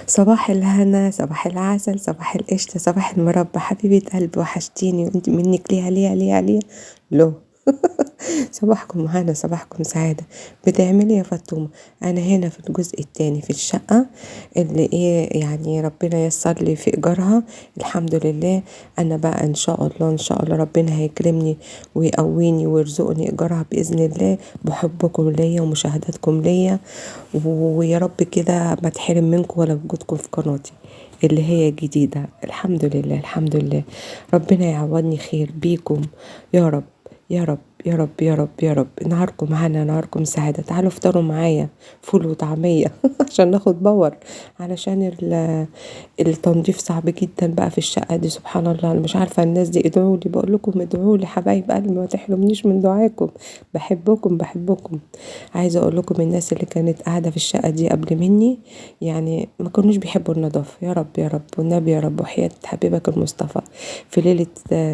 صباح الهنا، صباح العسل، صباح القشطة، صباح المربى، حبيبة قلبي وحشتيني وانت منك ليها ليها ليها ليها لو صباحكم هنا، صباحكم سعادة. بتعملي يا فطومة؟ انا هنا في الجزء التاني في الشقة اللي ايه يعني ربنا ييسر لي في ايجارها، الحمد لله. انا بقى ان شاء الله ان شاء الله ربنا هيكرمني ويقويني ويرزقني ايجارها باذن الله، بحبكم ليا ومشاهداتكم ليا. ويا رب كده ما تحرم منكم ولا وجودكم في قناتي اللي هي جديدة. الحمد لله الحمد لله. ربنا يعوضني خير بيكم يا رب يا رب يا رب يا رب يا رب. نهاركم هنا، نهاركم سعادة. تعالوا افطروا معايا فول وطعمية عشان ناخد باور، علشان التنظيف صعب جدا بقى في الشقة دي. سبحان الله، انا مش عارفة الناس دي. ادعوا لي، بقول لكم ادعوا لي حبايب قلبي، ما تحرمنيش من دعاكم. بحبكم بحبكم. عايزة اقول لكم الناس اللي كانت قاعدة في الشقة دي قبل مني يعني ما كانوش بيحبوا النظافة. يا رب يا رب والنبي يا رب وحياة حبيبك المصطفى، في ليلة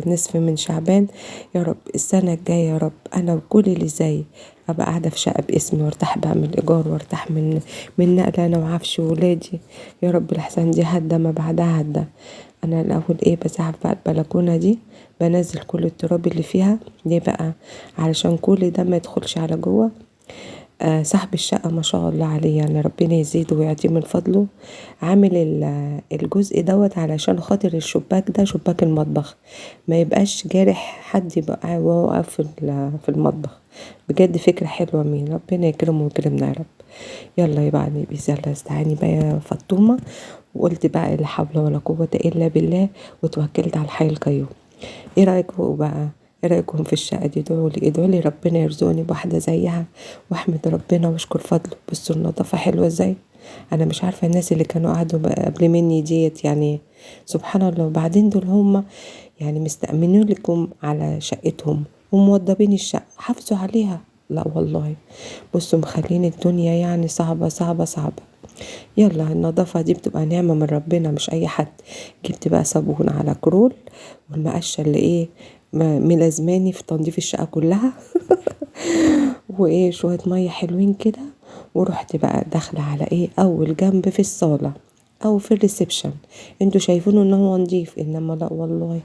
نصف من شعبان، يا رب السنة الجاية يا رب انا وكل اللي زي ابقى قاعدة في شقة باسمي، وارتاح بقى من الايجار، وارتاح من نقلة انا وعفش ولادي. يا رب الحسن دي هدى ما بعدها هدى. انا الاول ايه بزعف بقى البلكونة دي، بنزل كل التراب اللي فيها. ليه بقى؟ علشان كل ده ما يدخلش على جوه. صاحب الشقة ما شاء الله عليه، يعني ربنا يزيده ويعطيه من فضله. عامل الجزء دوت علشان خاطر الشباك ده، شباك المطبخ، ما يبقاش جارح حد يبقى وهو واقف في المطبخ. بجد فكرة حلوة. مين ربنا يكرمه ويكرمنا يا رب. يلا يبقى نبي يلا استعاني بقى يا فطومة. وقلت بقى لا حول ولا قوة إلا بالله، وتوكلت على الحي القيوم. ايه رايكم بقى؟ ايه رايكم في الشقه دي؟ ادعوا لي ادعوا لي ربنا يرزقني بواحده زيها، واحمد ربنا واشكر فضله. بصوا النظافه حلوه ازاي. انا مش عارفه الناس اللي كانوا قعدوا قبل مني ديت يعني سبحان الله. وبعدين دول هم يعني مستأمنين لكم على شقتهم وموضبين الشقه، حافظوا عليها. لا والله، بصوا مخلين الدنيا يعني صعبه صعبه صعبه. يلا النظافة دي بتبقى نعمة من ربنا، مش أي حد. جبت بقى صابون على كرول، والمقشة اللي ايه ملازماني في تنظيف الشقة كلها وايه شوية مية حلوين كده. ورحت بقى داخلة على ايه اول جنب في الصالة او في الريسبشن. انتوا شايفينه ان هو نضيف، انما لا والله،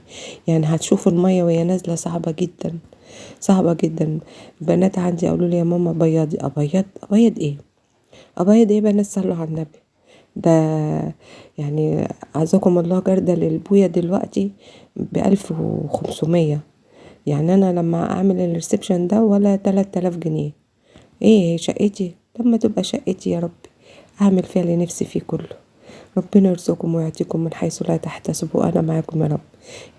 يعني هتشوفوا المية وهي نازلة صعبة جدا صعبة جدا. البنات عندي قالوا لي يا ماما بيضي. ابيض؟ ابيض ايه؟ ابيض ايه بنات؟ صلوا على النبي. ده يعني عزكم الله جردة للبوية دلوقتي ب1500. يعني انا لما اعمل الريسبشن ده ولا 3000 جنيه. ايه شقتي؟ لما تبقى شقتي يا ربي اعمل فيها اللي نفسي فيه كله. ربنا يرزقكم ويعطيكم من حيث لا تحتسبوا. انا معاكم يا رب.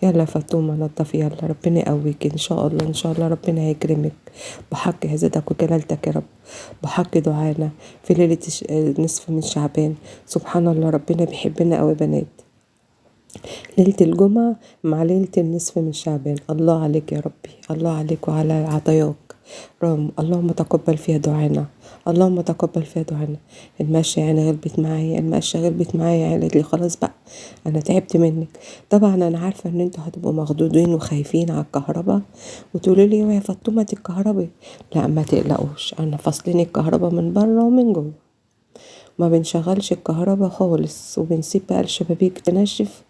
يلا يا فاطمه نضفي يلا، ربنا يقويك ان شاء الله ان شاء الله. ربنا هيكرمك بحق عزتك وجلالتك يا رب، بحق دعانا في ليله نصف من شعبان. سبحان الله ربنا بيحبنا قوي بنات. ليلة الجمعة مع ليلة النصف من شعبان. الله عليك يا ربي، الله عليك وعلى عطاياك. اللهم تقبل فيها دعانا، اللهم تقبل فيها دعانا. المشي يعني غلبت معايا، المشي غلبت معايا. قالت لي خلاص بقى انا تعبت منك. طبعا انا عارفه ان انتوا هتبقوا مخضوضين وخايفين على الكهرباء، وتقولوا لي يا فاطمه الكهرباء. لا ما تقلقوش، انا فاصلين الكهرباء من بره ومن جوه، ما بنشغلش الكهرباء خالص، وبنسيب بقى الشبابيك تنشف.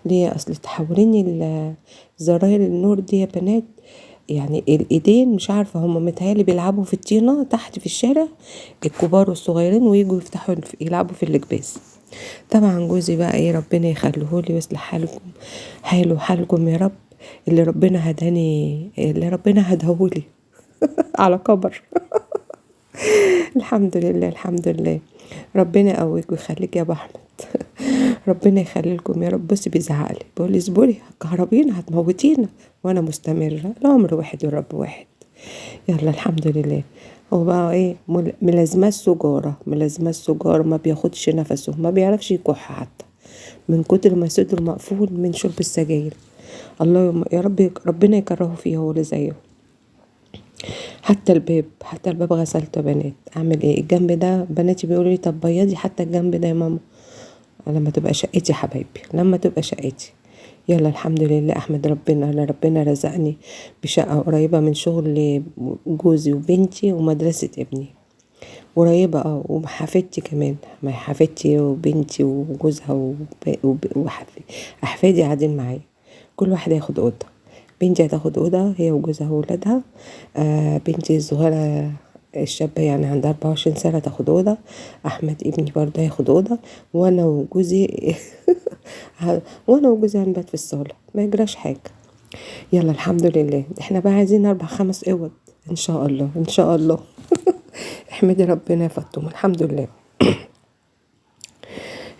ليه؟ اصل تحوليني زراير النور دي يا بنات، يعني الايدين مش عارفه هما متهيألي بيلعبوا في الطينه تحت في الشارع، الكبار والصغيرين، ويجوا يفتحوا يلعبوا في الكباس. طبعا جوزي بقى ايه ربنا يخليهولي ويصلح حالكم حاله حالكم يا رب. اللي ربنا هداهولي على كبر الحمد لله الحمد لله. ربنا يقويك ويخليك يا ابو احمد ربنا يخلي لكم يا رب. بصي بيزعقلي بيقول لي اصبري هتكهربينا هتموتينا، وانا مستمره. الامر واحد والرب واحد. يلا الحمد لله. هو بقى ايه ملازمه السجاره، ملازمه السجاره، ما بياخدش نفسه، ما بيعرفش يكح حتى من كتر ما صدره مقفول من شرب السجاير. الله يا رب ربنا يكرهه فيه هو اللي زيه. حتى الباب غسلته يا بنات. اعمل ايه؟ الجنب ده بناتي بيقولوا لي طب بيضي حتى الجنب ده يا ماما. لما تبقى شقتي حبايبي، لما تبقى شقتي. يلا الحمد لله احمد ربنا. انا ربنا رزقني بشقة قريبة من شغل جوزي وبنتي ومدرسة ابني. قريبة وحفيدتي كمان، ما حفيدتي وبنتي وجوزها أحفادي قاعدين معايا، كل واحد هياخد أوضة. بنتي هتاخد أوضة هي وجوزها وولادها. بنتي الصغيرة الشابة يعني عندها 24 سنة تاخد أوضة. أحمد ابني برضه هياخد أوضة، وأنا وجوزي هنبات في الصالة، ما يجراش حاجة. يلا الحمد لله. احنا بقى عايزين 4-5 اوض ان شاء الله ان شاء الله. احمدي ربنا يا فاطمه، الحمد لله.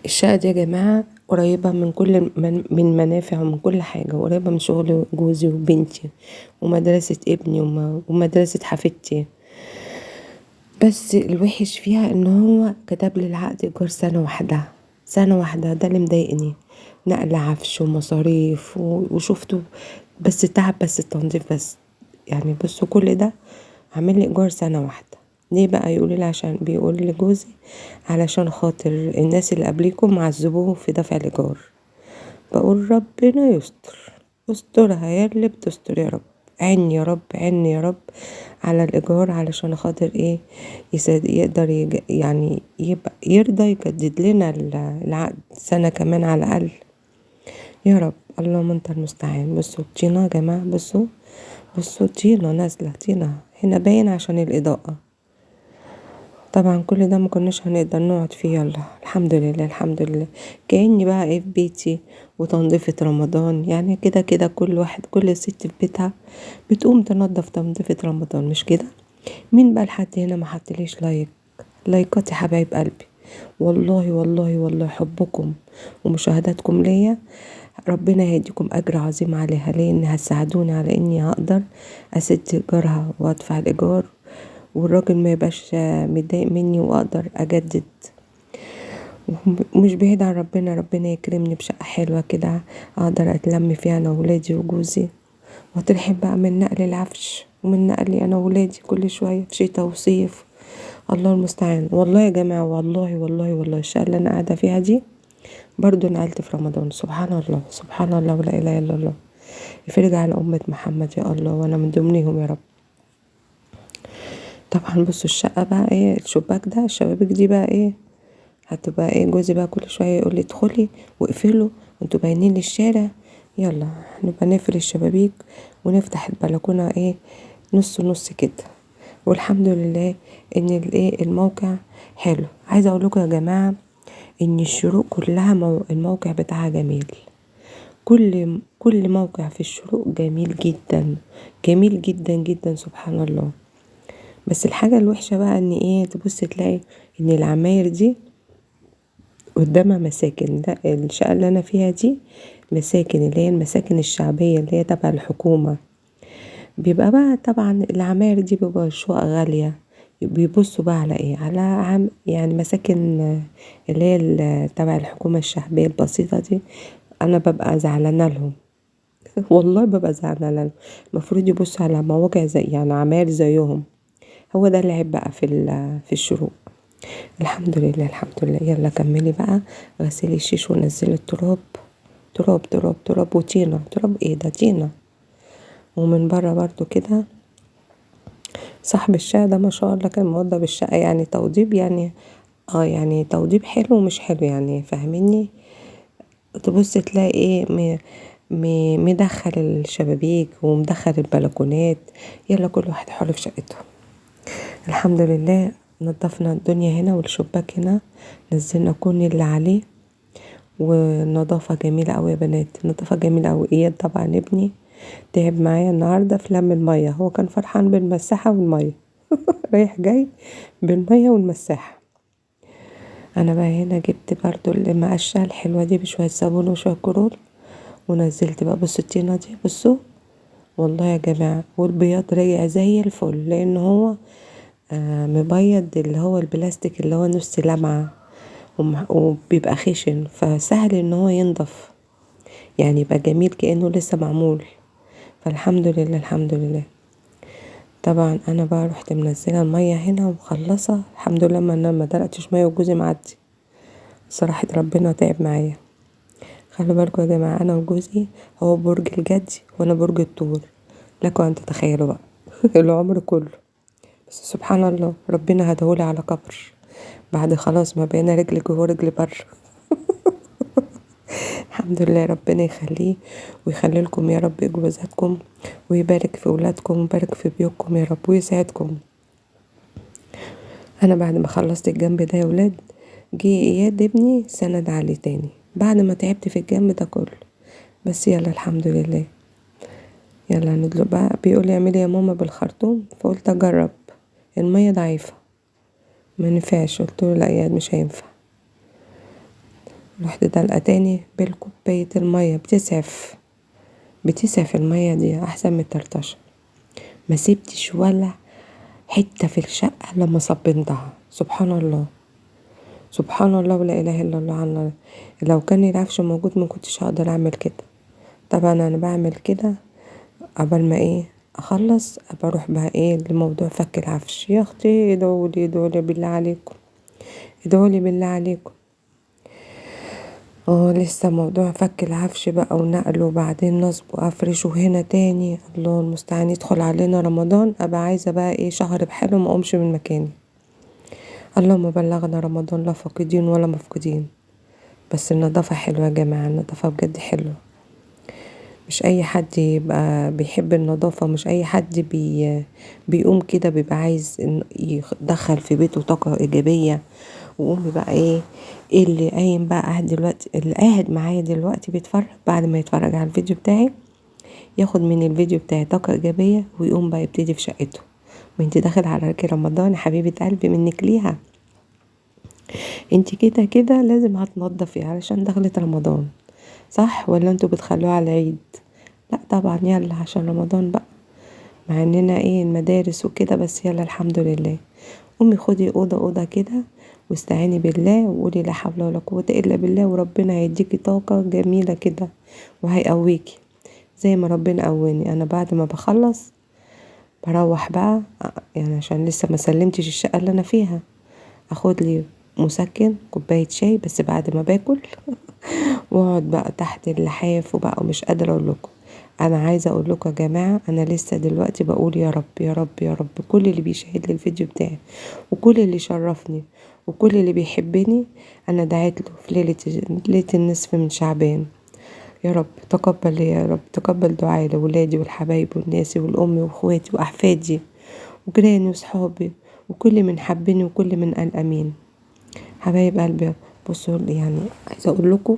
الشقة دي يا جماعة قريبة من كل من منافع ومن كل حاجة، قريبة من شغل جوزي وبنتي ومدرسة ابني ومدرسة حفيدتي. بس الوحش فيها ان هو كتب لي العقد ايجار سنة واحدة، سنة واحدة، ده اللي مضايقني. نقل عفش ومصاريف وشفته، بس تعب، بس التنظيف بس. يعني بصوا كل ده عامل لي ايجار سنة واحدة. ليه بقى؟ يقولي لي عشان بيقول لي جوزي علشان خاطر الناس اللي قبليكم عذبوه في دفع الايجار. بقول ربنا يستر، استرها يا اللي بتستر يا رب. عين يا رب، عين يا رب على الايجار، علشان خاطر ايه؟ يقدر يعني يبقى يرضى يجدد لنا العقد سنة كمان على الاقل. يا رب، اللهم انت المستعان. بصوا الطينة يا جماعة، بصوا طينة نازلة، طينة هنا باين عشان الإضاءة. طبعا كل ده ما كناش هنقدر نقعد فيه. يلا الحمد لله الحمد لله. كأني بقى ايه في بيتي وتنظيفة رمضان، يعني كده كده كل واحد، كل ست في بيتها بتقوم تنظف تنظيفة رمضان، مش كده؟ مين بقى لحد هنا ما حطليش لايك؟ لايكات يا حبايب قلبي، والله والله والله حبكم ومشاهداتكم ليا ربنا يديكم اجر عظيم عليها، لان هتساعدوني على اني هقدر اسد ايجارها وادفع الايجار، والراجل ما يبقاش متضايق مني، واقدر اجدد. ومش بعيد عن ربنا يكرمني بشقة حلوة كده اقدر اتلم فيها انا وولادي وجوزي، وترحم بقى من نقل العفش ومن نقلي انا وولادي كل شوية في شتا وصيف. الله المستعان. والله يا جماعة، والله والله والله الشقة اللي انا قاعدة فيها دي برضو نقلت في رمضان. سبحان الله سبحان الله ولا اله الا الله. يفرج على أمة محمد يا الله، وانا من ضمنهم يا رب. طبعا بصوا الشقة بقى ايه، الشباك ده، الشبابيك دي بقى ايه، هتبقى ايه، جوزي بقى كل شوية يقول لي ادخلي واقفلوا وانتوا باينين للشارع. يلا نبقى نقفل الشبابيك ونفتح البلكونة ايه، نص نص كده. والحمد لله ان الايه الموقع حلو. عايزة اقول لكم يا جماعة ان الشروق كلها الموقع بتاعها جميل. كل موقع في الشروق جميل جدا، جميل جدا جدا، سبحان الله. بس الحاجة الوحشة بقى ان ايه، تبص تلاقي ان العماير دي قدامها مساكن. ده الشقة اللي انا فيها دي مساكن، اللي هي المساكن الشعبية اللي هي تبع الحكومة. بيبقى بقى طبعا العماير دي بيبقى شقق غالية. بيبصوا بقى على ايه، على يعني مساكن اللي هي تبع الحكومة الشعبية البسيطة دي. انا ببقى زعلانة لهم. والله ببقى زعلانة لهم. المفروض يبصوا على مواقع زي يعني عماير زيهم. هو ده العيب بقى في الشروق. الحمد لله الحمد لله. يلا كملي بقى غسلي الشيش ونزلي التراب. تراب تراب تراب وطينة. تراب ايه ده، طينة. ومن بره برضو كده صاحب الشقة ده ما شاء الله كان موضب الشقة، يعني توضيب يعني يعني توضيب حلو ومش حلو، يعني فاهميني. تبص تلاقي ايه مدخل الشبابيك ومدخل البلكونات. يلا كل واحد حر في شقته. الحمد لله. نظفنا الدنيا هنا والشباك هنا، نزلنا كل اللي عليه، ونظافة جميلة قوي يا بنات، نظافة جميلة قوي. اياد طبعا ابني تعب معايا النهاردة في لم المية، هو كان فرحان بالمساحة والمية. رايح جاي بالمية والمساحة. انا بقى هنا جبت برضو المقشة الحلوة دي بشوية صابون وشوية كرول، ونزلت بقى. بصوا الطينة دي، بصوا والله يا جماعة، والبياض رجع زي الفل، لان هو مبيض اللي هو البلاستيك اللي هو نص لمعة، وبيبقى خشن، فسهل ان هو ينضف، يعني يبقى جميل كأنه لسه معمول. فالحمد لله الحمد لله. طبعا انا بقى رحت منزله الميه هنا ومخلصه الحمد لله، ما انا ما دلقتش ميه وجوزي معدي. صراحه ربنا تعب معايا. خلوا بالكم يا جماعه، انا وجوزي هو برج الجدي وانا برج الثور، لكم ان تتخيلوا بقى. العمر كله بس سبحان الله ربنا هداهولي على كبر، بعد خلاص ما بقينا رجل جوه ورجل بره. الحمد لله، ربنا يخليه ويخلي لكم يا رب جوازاتكم، ويبارك في ولادكم ويبارك في بيوتكم يا رب ويسعدكم. انا بعد ما خلصت الجنب ده يا ولاد، جه اياد ابني سند علي تاني بعد ما تعبت في الجنب ده كله. بس يلا الحمد لله. يلا ندلق بقى. بيقول لي اعملي يا ماما بالخرطوم، فقلت اجرب. المية ضعيفة ما نفعش، قلت له لا اياد مش هينفع. رحت دلقة تاني بالكوباية المية، بتسعف المية دي احسن من الترطشة. ما سبتش ولا حتة في الشقة لما صبنتها. سبحان الله سبحان الله ولا اله الا الله. عنا لو كان العفش موجود ما كنتش هقدر اعمل كده. طبعا انا بعمل كده قبل ما اخلص بروح بقى لموضوع فك العفش. يا اختي ادعولي بالله عليكم، ادعولي بالله عليكم. لسه موضوع فك العفش بقى ونقله وبعدين نصب وافرشه هنا تاني. الله المستعان. يدخل علينا رمضان ابقى عايزه بقى شهر بحاله ما اقومش من مكاني. اللهم بلغنا رمضان لا فاقدين ولا مفقودين. بس النظافه حلوه يا جماعه، النظافه بجد حلوه. مش اي حد يبقى بيحب النظافة، مش اي حد بيقوم كده بيبقى عايز يدخل في بيته طاقة ايجابية. وقومي بقى اللي قايم بقى قاعد دلوقتي، اللي قاعد معايا دلوقتي بيتفرج، بعد ما يتفرج على الفيديو بتاعي ياخد من الفيديو بتاعي طاقة ايجابية ويقوم بقى يبتدي في شقته. وانت داخل على ركي رمضان يا حبيبة قلبي منك ليها، انت كده كده لازم هتنضفي علشان دخلت رمضان، صح ولا انتوا بتخلوها على العيد؟ لا طبعا يلا عشان رمضان بقى، مع اننا المدارس وكده، بس يلا الحمد لله. قومي خدي اوضه كده واستعيني بالله وقولي لا حول ولا قوه الا بالله، وربنا هيديكي طاقه جميله كده وهيقويكي زي ما ربنا قواني. انا بعد ما بخلص بروح بقى يعني عشان لسه ما سلمتش الشقه اللي انا فيها، اخد لي مسكن كوبايه شاي بس بعد ما باكل واقعد بقى تحت اللحاف وبقى مش قادره اقول لكم. انا عايزه اقول لكم يا جماعه، انا لسه دلوقتي بقول يا رب يا رب يا رب كل اللي بيشاهد لي الفيديو بتاعي وكل اللي شرفني وكل اللي بيحبني، انا دعيت له في ليله النصف من شعبان. يا رب تقبل لي، يا رب تقبل دعائي لولادي والحبايب والناس والامي واخواتي واحفادي وجيراني وصحابي وكل من حبني وكل من قال امين. حبايب قلبي بصوا يعني عايزه اقول لكم،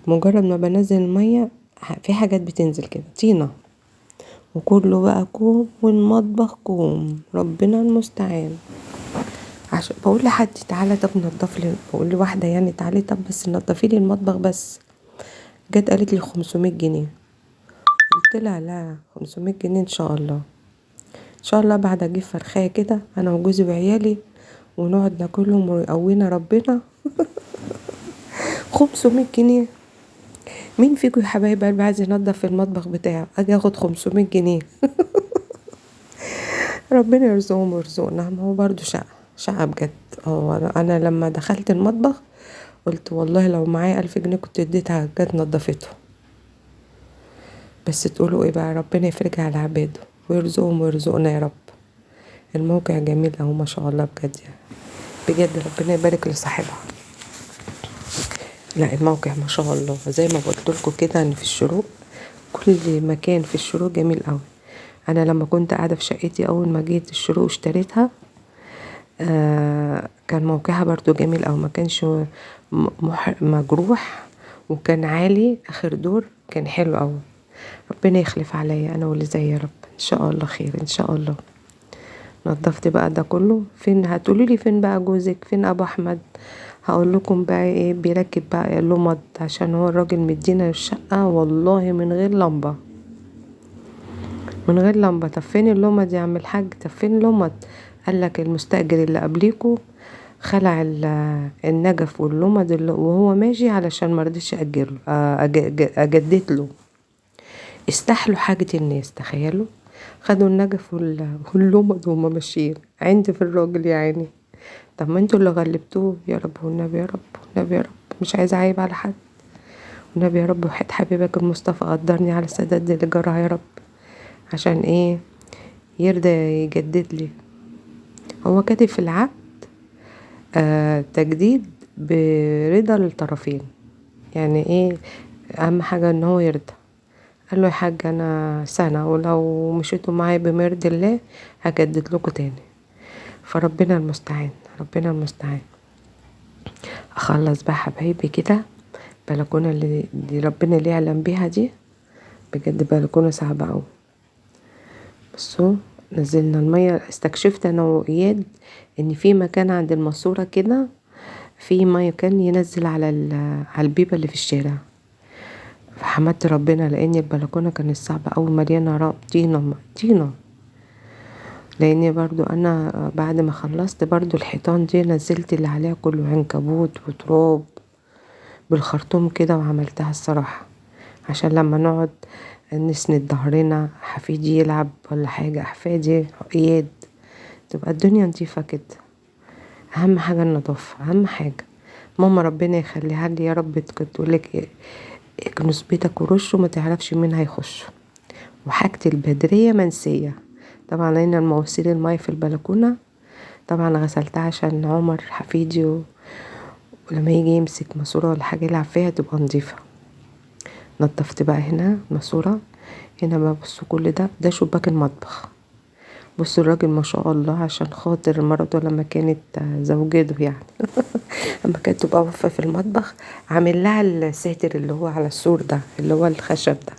مجرد ما بنزل المية في حاجات بتنزل كده طينة وكله بقى كوم والمطبخ كوم، ربنا المستعان. عشان بقول لحد تعالى طب نضف لي، بقول لواحدة يعني تعالي طب بس نضفي لي المطبخ بس، جت قالت لي 500 جنيه. قلت لها لا 500 جنيه ان شاء الله، ان شاء الله بعد اجيب فرخايه كده انا وجوزي وعيالي ونقعد ناكلهم ويقوينا ربنا. 500 جنيه. مين فيكم يا حبايب قلبي عايز ينضف المطبخ بتاعه اجي اخد 500 جنيه؟ ربنا يرزقهم ويرزقنا، ما هو برضو شقة بجد. انا لما دخلت المطبخ قلت والله لو معايا 1000 جنيه كنت اديتها جت نضفته. بس تقولوا ايه بقى، ربنا يفرجها على عباده ويرزقهم ويرزقنا يا رب. الموقع جميل اهو ما شاء الله بجد يعني. بجد ربنا يبارك لصاحبها. لا الموقع ما شاء الله زي ما قلت لكم كده ان في الشروق، كل مكان في الشروق جميل قوي. انا لما كنت قاعده في شقتي اول ما جيت الشروق اشتريتها، كان موقعها برضو جميل أوي، ما كانش مجروح، وكان عالي اخر دور، كان حلو أوي. ربنا يخلف عليا انا واللي زي يا رب، ان شاء الله خير ان شاء الله. نظفت بقى ده كله. فين هتقولوا لي فين بقى جوزك، فين ابو احمد؟ هقول لكم بقى بيركب بقى لمض عشان هو الراجل مدينا الشقه والله من غير لمبه، من غير لمبه. طب فين اللمض يا عم الحاج، طب فين اللمض؟ قالك المستأجر اللي قبليكوا خلع النجف واللمض وهو ماشي علشان مرضيش اجدد له. استحلوا حاجة الناس، تخيلوا خدوا النجف واللمض وهما ماشيين عندي في الراجل يا عيني. طب ما انتوا اللي غلبتوه. يا رب والنبي يا رب والنبي يا رب، مش عايزه عيب على حد، والنبي يا رب وحيد حبيبك المصطفى قدرني على السداد اللي جرى يا رب. عشان يرضى يجدد لي. هو كاتب في العقد تجديد برضا الطرفين. يعني ايه؟ اهم حاجة ان هو يرضى. قال له يا حاج انا سنة، ولو مشيتوا معايا بمرض الله هجدد لكم تاني. فربنا المستعان، ربنا المستعان. اخلص بقى حبايبي كده. بلكونه اللي دي ربنا اللي يعلم بيها دي، بجد بلكونه صعبه قوي. بصوا، نزلنا الميه. استكشفت انا واياد ان في مكان عند الماسوره كده، في ميه كان ينزل على البيبه اللي في الشارع. فحمدت ربنا لان البلكونه كانت صعبه قوي، مليانه طينه طينه. لاني برضو انا بعد ما خلصت برضو الحيطان دي نزلت اللي عليها كله عنكبوت وتراب بالخرطوم كده، وعملتها الصراحة عشان لما نقعد نسند ظهرنا، حفيدي يلعب ولا حاجة، احفادي اياد، تبقى الدنيا نظيفة كده. اهم حاجة النظافة، اهم حاجة. ماما ربنا يخليها لي يا رب، كنت تقولك اكنس بيتك ورشه ما تعرفش مين هيخش. وحاجتي البدرية منسية طبعا، لان المواسير الماء في البلكونة طبعا غسلتها عشان عمر حفيدي ولما يجي يمسك ماسورة ولا حاجة يلعب فيها تبقى نظيفة. نضفت بقى هنا ماسورة. هنا بقى بصوا كل ده شباك المطبخ. بصوا الراجل ما شاء الله، عشان خاطر مراته لما كانت زوجته يعني لما كانت تبقى واقفة في المطبخ، عامل لها الساتر اللي هو على السور ده، اللي هو الخشب ده،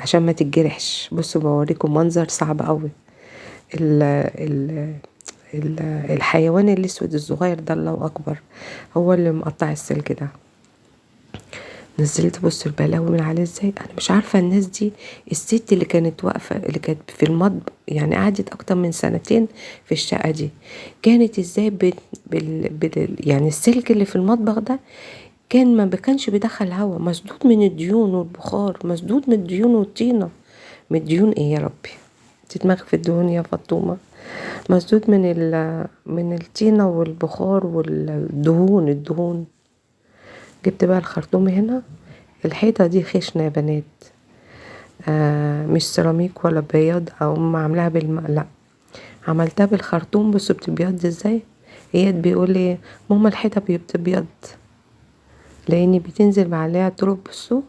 عشان ما تتجرحش. بصوا بوريكم منظر صعب قوي. ال ال الحيوان الاسود الصغير ده الله اكبر، هو اللي مقطع السلك ده. نزلت بص البلاوي من عليه ازاي. انا مش عارفه الناس دي، الست اللي كانت واقفه اللي كانت في المطبخ يعني قعدت اكتر من سنتين في الشقه دي، كانت ازاي يعني السلك اللي في المطبخ ده كان ما كانش بيدخل هوا، مسدود من الديون والبخار، مسدود من الديون والطينه. من الديون ايه يا ربي؟ تدماغي في الدهون يا فاطمه. مسدود من الطينه والبخار والدهون، الدهون. جبت بقى الخرطوم هنا. الحيطة دي خشنة يا بنات، مش سيراميك ولا بياض او عاملاها بالماء، لا عملتها بالخرطوم. بصوا بتبيض ازاي. اياد بيقول لي ماما الحيطة بتبيض لاني بتنزل عليها تراب، بصوا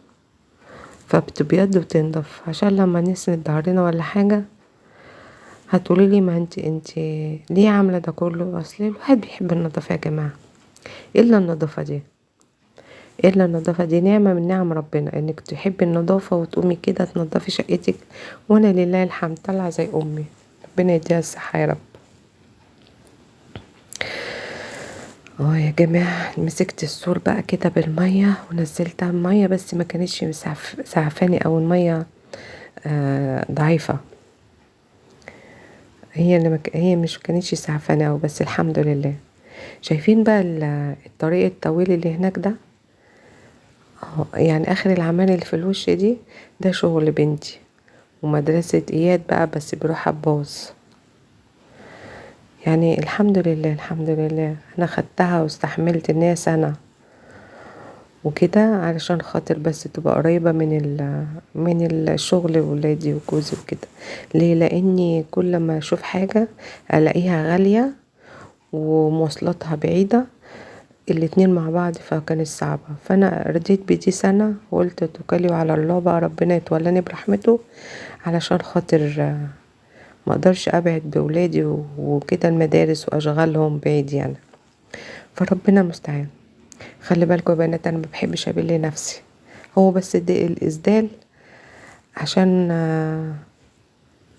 فبتبيض وتنضف، عشان لما نسند ظهرنا ولا حاجة هتقولي لي ما انت ليه عاملة ده كله. اصل الواحد بيحب النظافة يا جماعة، الا النظافة دي، الا النظافة دي نعمة من نعم ربنا، انك تحبي النظافة وتقومي كده تنظفي شقتك. وانا لله الحمد طالعة زي امي، ربنا يديها الصحة يا رب. يا جماعة، مسكت السور بقى كده بالمية ونزلتها المية، بس ما كانتش سعفاني او المية ضعيفة. هي اللي هي مش كانتش سعفانة أوي، بس الحمد لله. شايفين بقى الطريق الطويل اللي هناك ده، يعني اخر العمال اللي في الوش دي، ده شغل بنتي ومدرسة اياد بقى، بس بروح عباس. يعني الحمد لله الحمد لله انا خدتها واستحملت ان هي سنة وكده، علشان خاطر بس تبقى قريبة من الشغل وولادي وجوزي وكده. ليه؟ لاني كل ما اشوف حاجة الاقيها غالية ومواصلاتها بعيدة، الاتنين مع بعض، فكانت صعبة. فانا رضيت بدي سنة وقلت توكلي على الله بقى، ربنا يتولاني برحمته، علشان خاطر ما اقدرش ابعد بولادي وكده المدارس واشغالهم بعيد يعني. فربنا المستعان. خلي بالكم يا بنات، انا ما بحبش ابل نفسي، هو بس الاسدال عشان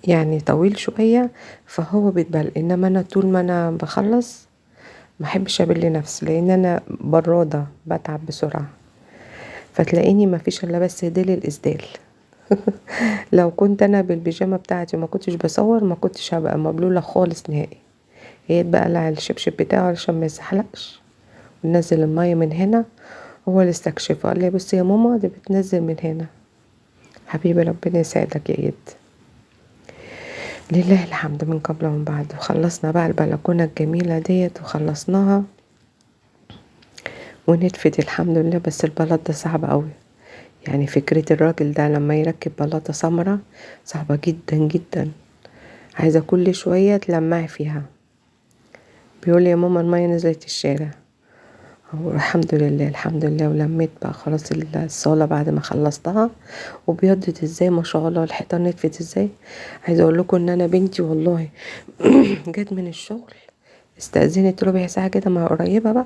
يعني طويل شوية فهو بيتبل، انما انا طول ما انا بخلص ما احبش ابل نفسي، لان انا برادة بتعب بسرعة. فتلاقيني ما فيش الا بس ديل الاسدال لو كنت انا بالبيجامه بتاعتي وما كنتش بصور ما كنتش هبقى مبلوله خالص نهائي. هي بقى قلع الشبشب بتاعه علشان ما يزحلقش، ونزل الميه من هنا. هو اللي استكشفه قال لي بصي يا ماما دي بتنزل من هنا. حبيبي ربنا يسعدك يا ايد. لله الحمد من قبل ومن بعد. وخلصنا بقى البلكونه الجميله ديت وخلصناها ونتفت الحمد لله. بس البلاط ده صعب قوي، يعني فكرة الراجل ده لما يركب بلاطة سمرة صعبة جدا جدا، عايزة كل شوية تلمعي فيها. بيقول يا ماما المية نزلت الشارع. الحمد لله الحمد لله. ولميت بقى خلاص الصالة بعد ما خلصتها، وبيضت ازاي ما شاء الله، الحيطان نتفت ازاي. عايزة اقول لكم ان انا بنتي والله جت من الشغل استأذنت ربع ساعة كده ما قريبة بقى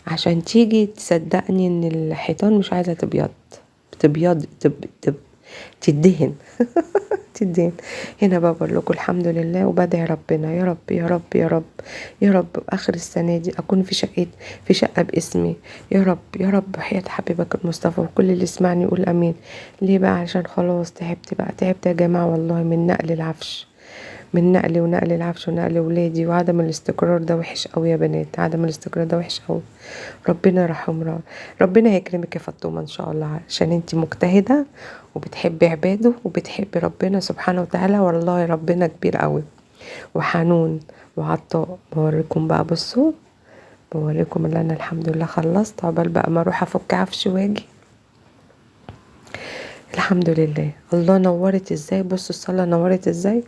عشان تيجي تصدقني ان الحيطان مش عايزة تبيض، بتبيض تدهن تدين. هنا بقى بقول لكم الحمد لله، وبدعي ربنا يا رب يا رب يا رب يا رب اخر السنه دي اكون في شقه باسمي، يا رب يا رب، حياة حبيبك المصطفى. وكل اللي يسمعني يقول امين. ليه بقى؟ عشان خلاص تعبت بقى، تعبت يا جماعه والله من نقل العفش، من نقل ونقل العفش ونقل ولادي. وعدم الاستقرار ده وحش قوي يا بنات، عدم الاستقرار ده وحش قوي. ربنا يرحم، ربنا هيكرمك يا فاطمه ان شاء الله، عشان انتي مجتهده وبتحبي عباده وبتحبي ربنا سبحانه وتعالى. والله ربنا كبير قوي وحنون وعطاء. بوريكم بقى، بصوا بوريكم اللي انا الحمد لله خلصت، عقبال بقى ما اروح افك عفش واجي. الحمد لله. الله نورت ازاي، بصوا الصاله نورت ازاي.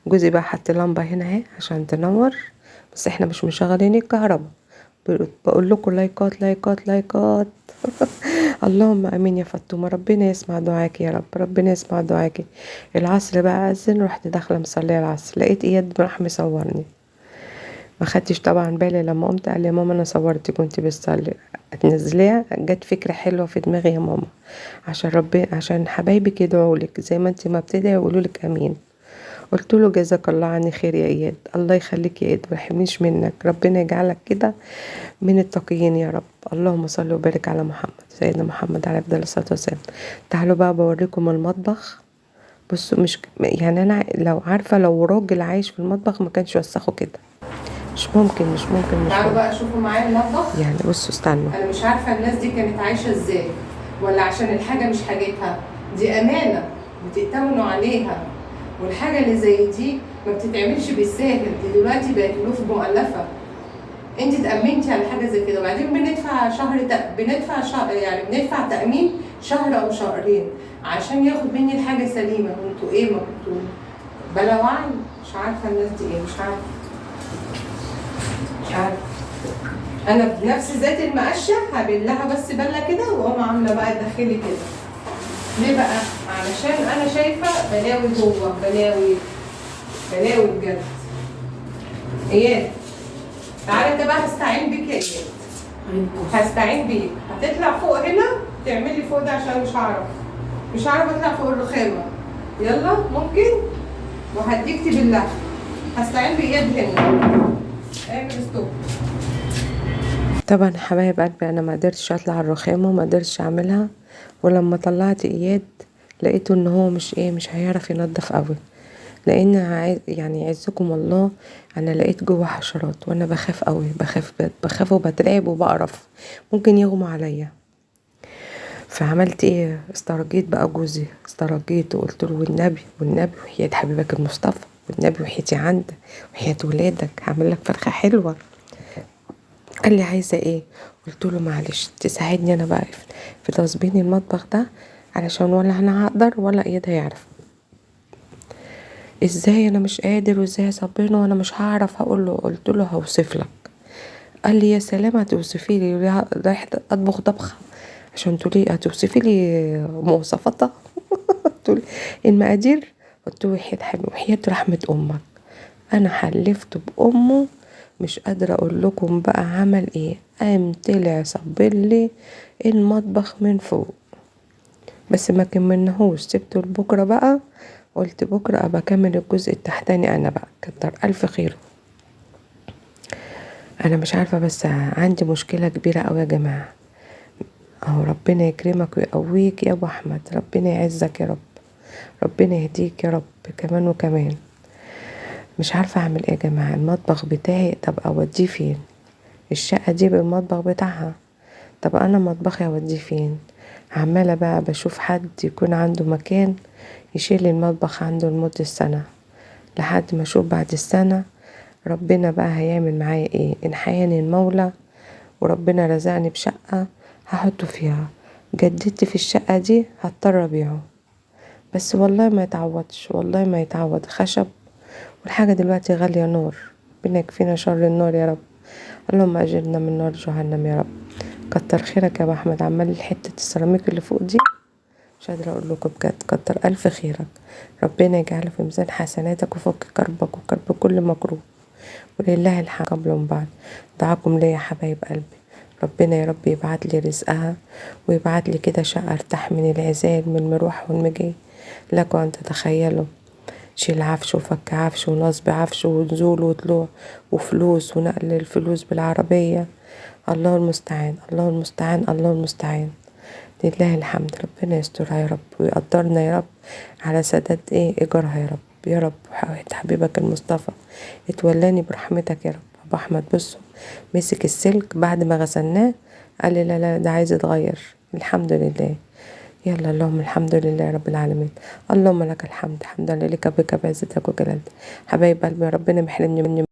جوزي بقى حط لمبه هنا اهي عشان تنور، بس احنا مش مشغلين الكهرباء. بقول لكم لايكات لايكات لايكات. اللهم امين يا فاطمه، ربنا يسمع دعاكي يا رب، ربنا يسمع دعاكي. العصر بقى اذن، رحت داخله مصليه العصر، لقيت اياد راح مصورني. ما خدتش طبعا بالي، لما قمت قال لي يا ماما انا صورتك كنت بتصلي. هتنزليها؟ جت فكره حلوه في دماغي يا ماما، عشان ربنا عشان حبايبك يدعوا لك زي ما انت ما بتدعي يقولوا لك امين. قلت له جزاك الله عني خير يا اياد، الله يخليك يا اياد، ما يحرمنيش منك، ربنا يجعلك كده من التقيين يا رب. اللهم صل وبارك على محمد سيدنا محمد عليه افضل الصلاه والسلام. تعالوا بقى بوريكم المطبخ. بصوا مش يعني انا لو عارفه لو راجل عايش في المطبخ ما كانش وسخه كده، مش ممكن مش ممكن مش تعالوا ممكن. بقى شوفوا معايا المطبخ. يعني بصوا استنوا، انا مش عارفه الناس دي كانت عايشه ازاي، ولا عشان الحاجه مش حاجتها، دي امانه بتأتمنوا عليها. والحاجه اللي زي دي ما بتتعملش بالساهل، دي دلوقتي بقت الوف مؤلفه. انت تأمنتي على حاجه زي كده، وبعدين بندفع يعني بندفع تأمين شهر او شهرين عشان ياخد مني الحاجه سليمه. وانتوا ايه، ما انتوا بلا وعي. مش عارفه الناس دي ايه، مش عارفه مش عارفه. انا بنفس ذات المقشه هعمل لها بس بله كده، واقوم عامله بقى داخلي كده. ليه بقى؟ علشان انا شايفه بلاوي جوه، بلاوي بجد. اياد تعالى انت بقى، هستعين بيك يا اياد، هستعين بيك. هتطلع فوق هنا تعملي فوق ده عشان مش هعرف اطلع فوق الرخامه. يلا ممكن، وهديكتي بالله. هستعين باياد هنا، اعمل ستوب. طبعا حبايب قلبي انا ما قدرتش اطلع الرخامه وما قدرتش اعملها. ولما طلعت اياد لقيته ان هو مش هيعرف ينظف قوي، لان يعني يعزكم الله انا لقيت جوه حشرات، وانا بخاف قوي، بخاف وبترعب وبقرف، ممكن يغمى عليا. فعملت ايه؟ استرجيت بقى جوزي، استرجيت وقلت له والنبي وحياة حبيبك المصطفى، والنبي وحياتي عندك وحياة ولادك هعمل لك فرخه حلوه. قال لي عايزه ايه؟ قلت له معلش تساعدني انا بقى في تظبيط المطبخ ده، علشان ولا انا هقدر ولا اياد هيعرف. ازاي انا مش قادر وازاي اصبرني وانا مش هعرف؟ هقول له. قلت له هوصف لك. قال لي يا سلام، هتوصفي لي؟ رايح اطبخ طبخه عشان تقولي هتوصفي لي مواصفاتها؟ قلت له المقادير. قلت له وحياة حبيبي وحياة رحمه امك انا حلفت بامه مش قادره اقول لكم بقى عمل ايه. قام طلع صبر لي المطبخ من فوق، بس ما كملناهوش، سبته لبكره بقى. قلت بكره ابقى اكمل الجزء التحتاني انا بقى، كتر الف خيره. انا مش عارفه، بس عندي مشكله كبيره قوي يا جماعه. اهو ربنا يكرمك ويقويك يا ابو احمد، ربنا يعزك يا رب، ربنا يهديك يا رب كمان وكمان. مش عارفه اعمل ايه يا جماعه. المطبخ بتاعي طب اوديه فين؟ الشقه دي بالمطبخ بتاعها، طب انا مطبخي اوديه فين؟ عماله بقى بشوف حد يكون عنده مكان يشيل المطبخ عنده لمده سنه، لحد ما اشوف بعد السنه ربنا بقى هيعمل معايا ايه. ان حياني المولى وربنا رزقني بشقه هحطه فيها، جددت في الشقه دي هضطر ابيعه. بس والله ما يتعوضش، والله ما يتعوض. خشب والحاجة دلوقتي غالية نار، ربنا يكفينا شر النار يا رب. اللهم اجرنا من نار جهنم يا رب. كتر خيرك يا ابو احمد، عمال حتة السيراميك اللي فوق دي مش قادرة اقول لكم بجد، كتر الف خيرك. ربنا يجعله في ميزان حسناتك وفك كربك وكرب كل مكروه، ولله الحمد قبل وبعد. دعاكم ليا يا حبايب قلبي، ربنا يا رب يبعت لي رزقها، ويبعت لي كده شقة ارتاح من العزال من المروح والمجي. لكم ان تتخيلوا، شيل عفش وفك عفش ونصب عفش ونزول وطلوع وفلوس ونقل الفلوس بالعربية. الله المستعان الله المستعان الله المستعان. لله الحمد، ربنا يسترها يا رب ويقدرنا يا رب على سداد ايجارها يا رب يا رب. وحياة حبيبك المصطفى اتولاني برحمتك يا رب. ابو احمد بصوا مسك السلك بعد ما غسلناه قال لي لا لا ده عايز يتغير. الحمد لله، يلا اللهم الحمد لله رب العالمين. اللهم لك الحمد حمدا لك بك بعزتك وجلالتك. حبايب قلبي ربنا محرمني مني